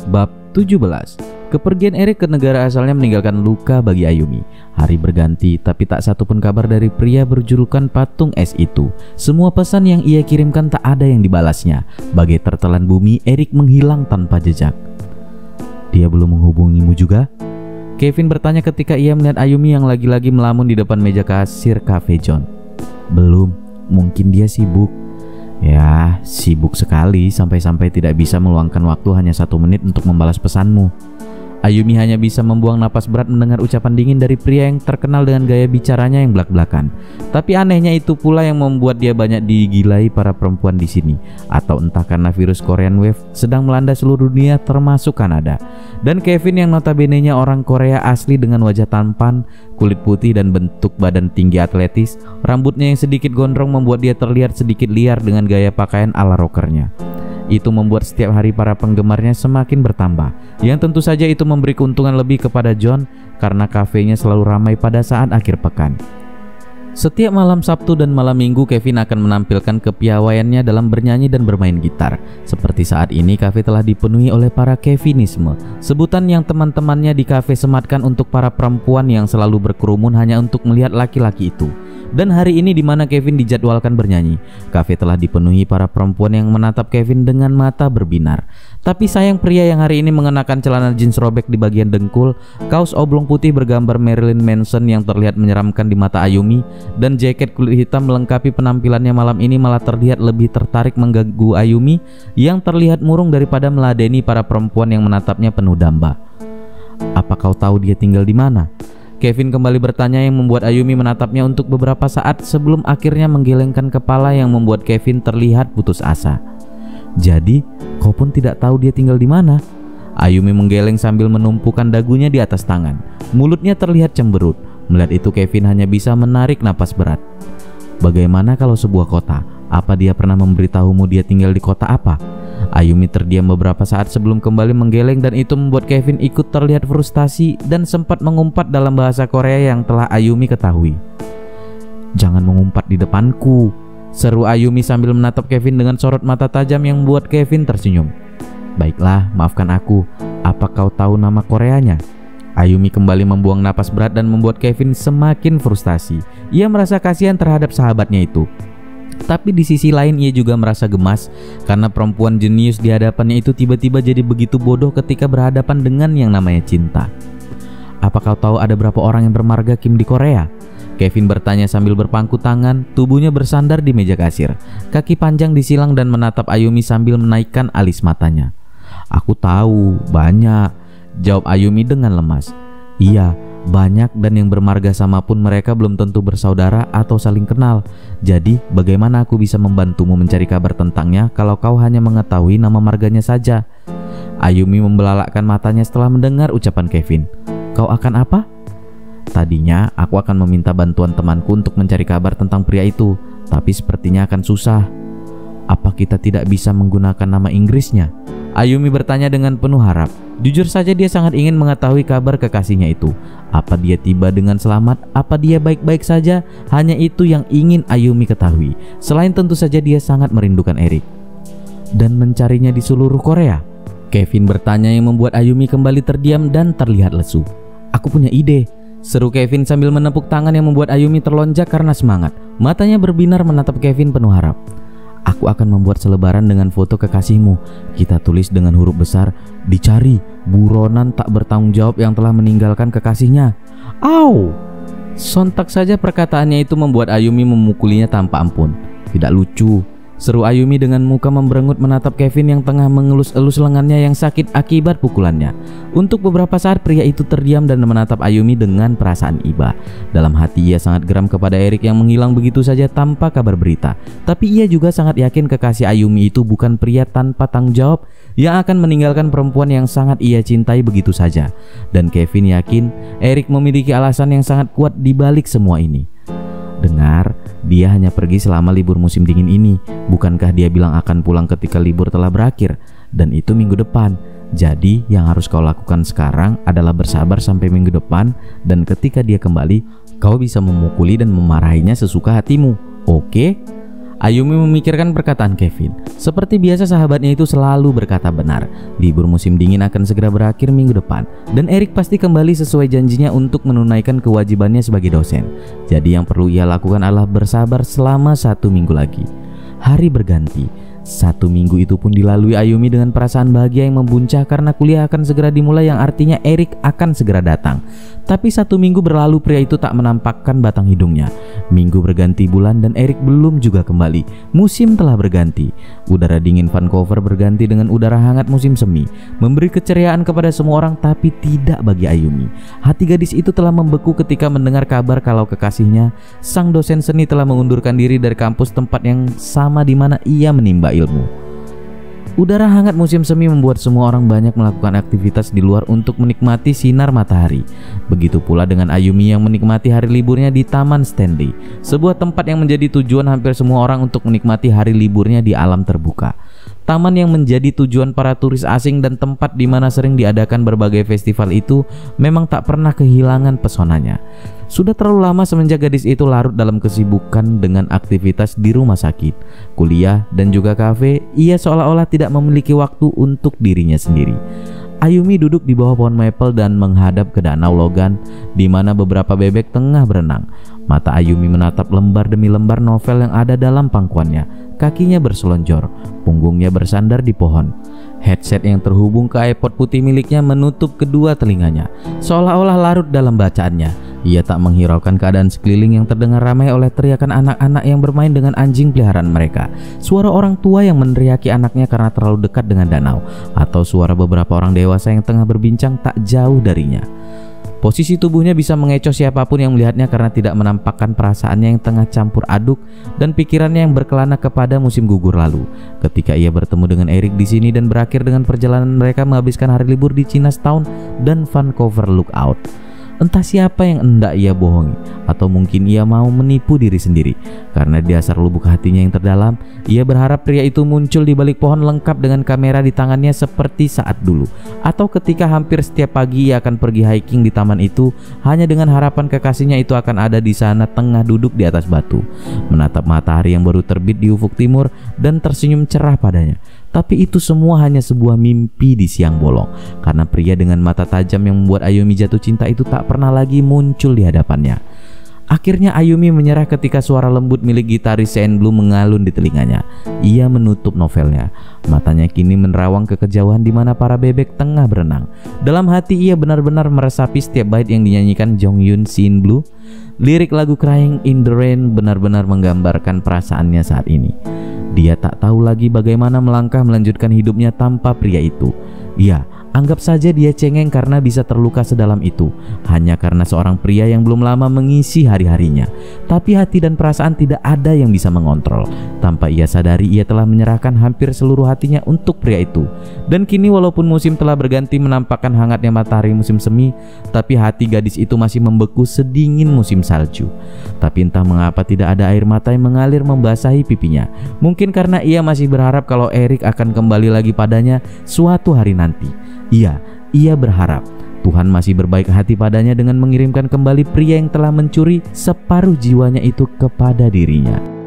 Bab 17. Kepergian Erik ke negara asalnya meninggalkan luka bagi Ayumi. Hari berganti, tapi tak satu pun kabar dari pria berjulukan patung es itu. Semua pesan yang ia kirimkan tak ada yang dibalasnya. Bagai tertelan bumi, Erik menghilang tanpa jejak. Dia belum menghubungimu juga? Kevin bertanya ketika ia melihat Ayumi yang lagi-lagi melamun di depan meja kasir Cafe John. Belum, mungkin dia sibuk. Ya, sibuk sekali sampai-sampai tidak bisa meluangkan waktu hanya 1 menit untuk membalas pesanmu. Ayumi hanya bisa membuang napas berat mendengar ucapan dingin dari pria yang terkenal dengan gaya bicaranya yang belak-belakan. Tapi anehnya itu pula yang membuat dia banyak digilai para perempuan di sini. Atau entah karena virus Korean Wave sedang melanda seluruh dunia termasuk Kanada. Dan Kevin yang notabene-nya orang Korea asli dengan wajah tampan, kulit putih dan bentuk badan tinggi atletis, rambutnya yang sedikit gondrong membuat dia terlihat sedikit liar dengan gaya pakaian ala rockernya. Itu membuat setiap hari para penggemarnya semakin bertambah. Yang tentu saja itu memberi keuntungan lebih kepada John karena kafenya selalu ramai pada saat akhir pekan. Setiap malam Sabtu dan malam Minggu Kevin akan menampilkan kepiawaiannya dalam bernyanyi dan bermain gitar. Seperti saat ini kafe telah dipenuhi oleh para Kevinisme, sebutan yang teman-temannya di kafe sematkan untuk para perempuan yang selalu berkerumun hanya untuk melihat laki-laki itu. Dan hari ini di mana Kevin dijadwalkan bernyanyi, kafe telah dipenuhi para perempuan yang menatap Kevin dengan mata berbinar. Tapi sayang pria yang hari ini mengenakan celana jeans robek di bagian dengkul, kaos oblong putih bergambar Marilyn Manson yang terlihat menyeramkan di mata Ayumi, dan jaket kulit hitam melengkapi penampilannya malam ini malah terlihat lebih tertarik mengganggu Ayumi yang terlihat murung daripada meladeni para perempuan yang menatapnya penuh damba. Apa kau tahu dia tinggal di mana? Kevin kembali bertanya yang membuat Ayumi menatapnya untuk beberapa saat sebelum akhirnya menggelengkan kepala yang membuat Kevin terlihat putus asa. Jadi, kau pun tidak tahu dia tinggal di mana? Ayumi menggeleng sambil menumpukan dagunya di atas tangan. Mulutnya terlihat cemberut. Melihat itu Kevin hanya bisa menarik napas berat. Bagaimana kalau sebuah kota? Apa dia pernah memberitahumu dia tinggal di kota apa? Ayumi terdiam beberapa saat sebelum kembali menggeleng dan itu membuat Kevin ikut terlihat frustasi dan sempat mengumpat dalam bahasa Korea yang telah Ayumi ketahui. Jangan mengumpat di depanku, seru Ayumi sambil menatap Kevin dengan sorot mata tajam yang membuat Kevin tersenyum. Baiklah, maafkan aku. Apa kau tahu nama Koreanya? Ayumi kembali membuang napas berat dan membuat Kevin semakin frustasi. Ia merasa kasihan terhadap sahabatnya itu. Tapi di sisi lain ia juga merasa gemas karena perempuan jenius di hadapannya itu tiba-tiba jadi begitu bodoh ketika berhadapan dengan yang namanya cinta. Apa kau tahu ada berapa orang yang bermarga Kim di Korea? Kevin bertanya sambil berpangku tangan, tubuhnya bersandar di meja kasir. Kaki panjang disilang dan menatap Ayumi sambil menaikkan alis matanya. Aku tahu, banyak, jawab Ayumi dengan lemas. Iya, banyak, dan yang bermarga sama pun mereka belum tentu bersaudara atau saling kenal. Jadi bagaimana aku bisa membantumu mencari kabar tentangnya kalau kau hanya mengetahui nama marganya saja? Ayumi membelalakkan matanya setelah mendengar ucapan Kevin. Kau akan apa? Tadinya aku akan meminta bantuan temanku untuk mencari kabar tentang pria itu, tapi sepertinya akan susah. Apa kita tidak bisa menggunakan nama Inggrisnya? Ayumi bertanya dengan penuh harap. Jujur saja dia sangat ingin mengetahui kabar kekasihnya itu. Apa dia tiba dengan selamat? Apa dia baik-baik saja? Hanya itu yang ingin Ayumi ketahui. Selain tentu saja dia sangat merindukan Erik. Dan mencarinya di seluruh Korea? Kevin bertanya yang membuat Ayumi kembali terdiam dan terlihat lesu. Aku punya ide, seru Kevin sambil menepuk tangan yang membuat Ayumi terlonjak karena semangat. Matanya berbinar menatap Kevin penuh harap. Aku akan membuat selebaran dengan foto kekasihmu. Kita tulis dengan huruf besar, dicari buronan tak bertanggung jawab yang telah meninggalkan kekasihnya. Au! Sontak saja perkataannya itu membuat Ayumi memukulinya tanpa ampun. Tidak lucu, seru Ayumi dengan muka memberengut menatap Kevin yang tengah mengelus-elus lengannya yang sakit akibat pukulannya. Untuk beberapa saat pria itu terdiam dan menatap Ayumi dengan perasaan iba. Dalam hati ia sangat geram kepada Erik yang menghilang begitu saja tanpa kabar berita. Tapi ia juga sangat yakin kekasih Ayumi itu bukan pria tanpa tanggung jawab yang akan meninggalkan perempuan yang sangat ia cintai begitu saja. Dan Kevin yakin Erik memiliki alasan yang sangat kuat di balik semua ini. Dengar, dia hanya pergi selama libur musim dingin ini. Bukankah dia bilang akan pulang ketika libur telah berakhir? Dan itu minggu depan. Jadi yang harus kau lakukan sekarang adalah bersabar sampai minggu depan. Dan ketika dia kembali, kau bisa memukuli dan memarahinya sesuka hatimu. Oke? Ayumi memikirkan perkataan Kevin. Seperti biasa sahabatnya itu selalu berkata benar. Libur musim dingin akan segera berakhir minggu depan, dan Erik pasti kembali sesuai janjinya untuk menunaikan kewajibannya sebagai dosen. Jadi yang perlu ia lakukan adalah bersabar selama 1 minggu lagi. Hari berganti. 1 minggu itu pun dilalui Ayumi dengan perasaan bahagia yang membuncah karena kuliah akan segera dimulai, yang artinya Erik akan segera datang. Tapi 1 minggu berlalu, pria itu tak menampakkan batang hidungnya. Minggu berganti bulan dan Erik belum juga kembali. Musim telah berganti. Udara dingin Vancouver berganti dengan udara hangat musim semi, memberi keceriaan kepada semua orang, tapi tidak bagi Ayumi. Hati gadis itu telah membeku ketika mendengar kabar kalau kekasihnya, sang dosen seni, telah mengundurkan diri dari kampus tempat yang sama di mana ia menimba ilmu. Udara hangat musim semi membuat semua orang banyak melakukan aktivitas di luar untuk menikmati sinar matahari. Begitu pula dengan Ayumi yang menikmati hari liburnya di Taman Stanley, sebuah tempat yang menjadi tujuan hampir semua orang untuk menikmati hari liburnya di alam terbuka. Taman yang menjadi tujuan para turis asing dan tempat di mana sering diadakan berbagai festival itu memang tak pernah kehilangan pesonanya. Sudah terlalu lama semenjak gadis itu larut dalam kesibukan dengan aktivitas di rumah sakit, kuliah, dan juga kafe. Ia seolah-olah tidak memiliki waktu untuk dirinya sendiri. Ayumi duduk di bawah pohon maple dan menghadap ke danau Logan, di mana beberapa bebek tengah berenang. Mata Ayumi menatap lembar demi lembar novel yang ada dalam pangkuannya. Kakinya berselonjor, punggungnya bersandar di pohon. Headset yang terhubung ke iPod putih miliknya menutup kedua telinganya, seolah-olah larut dalam bacaannya. Ia tak menghiraukan keadaan sekeliling yang terdengar ramai oleh teriakan anak-anak yang bermain dengan anjing peliharaan mereka, suara orang tua yang meneriaki anaknya karena terlalu dekat dengan danau, atau suara beberapa orang dewasa yang tengah berbincang tak jauh darinya. Posisi tubuhnya bisa mengecoh siapapun yang melihatnya karena tidak menampakkan perasaannya yang tengah campur aduk dan pikirannya yang berkelana kepada musim gugur lalu. Ketika ia bertemu dengan Erik di sini dan berakhir dengan perjalanan mereka menghabiskan hari libur di Chinatown dan Vancouver Lookout. Entah siapa yang hendak ia bohongi, atau mungkin ia mau menipu diri sendiri. Karena di dasar lubuk hatinya yang terdalam, ia berharap pria itu muncul di balik pohon lengkap dengan kamera di tangannya seperti saat dulu, atau ketika hampir setiap pagi ia akan pergi hiking di taman itu, hanya dengan harapan kekasihnya itu akan ada di sana tengah duduk di atas batu, menatap matahari yang baru terbit di ufuk timur dan tersenyum cerah padanya. Tapi itu semua hanya sebuah mimpi di siang bolong, karena pria dengan mata tajam yang membuat Ayumi jatuh cinta itu tak pernah lagi muncul di hadapannya. Akhirnya Ayumi menyerah ketika suara lembut milik gitaris Shane Blue mengalun di telinganya. Ia menutup novelnya. Matanya kini menerawang ke kejauhan di mana para bebek tengah berenang. Dalam hati ia benar-benar meresapi setiap bait yang dinyanyikan Jong Yun Shin Blue. Lirik lagu Crying in the Rain benar-benar menggambarkan perasaannya saat ini. Dia tak tahu lagi bagaimana melangkah melanjutkan hidupnya tanpa pria itu. Ya, anggap saja dia cengeng karena bisa terluka sedalam itu, hanya karena seorang pria yang belum lama mengisi hari-harinya. Tapi hati dan perasaan tidak ada yang bisa mengontrol. Tanpa ia sadari, ia telah menyerahkan hampir seluruh hatinya untuk pria itu. Dan kini walaupun musim telah berganti menampakkan hangatnya matahari musim semi, tapi hati gadis itu masih membeku sedingin musim salju. Tapi entah mengapa tidak ada air mata yang mengalir membasahi pipinya. Mungkin karena ia masih berharap kalau Erik akan kembali lagi padanya suatu hari nanti. Iya, ia berharap Tuhan masih berbaik hati padanya dengan mengirimkan kembali pria yang telah mencuri separuh jiwanya itu kepada dirinya.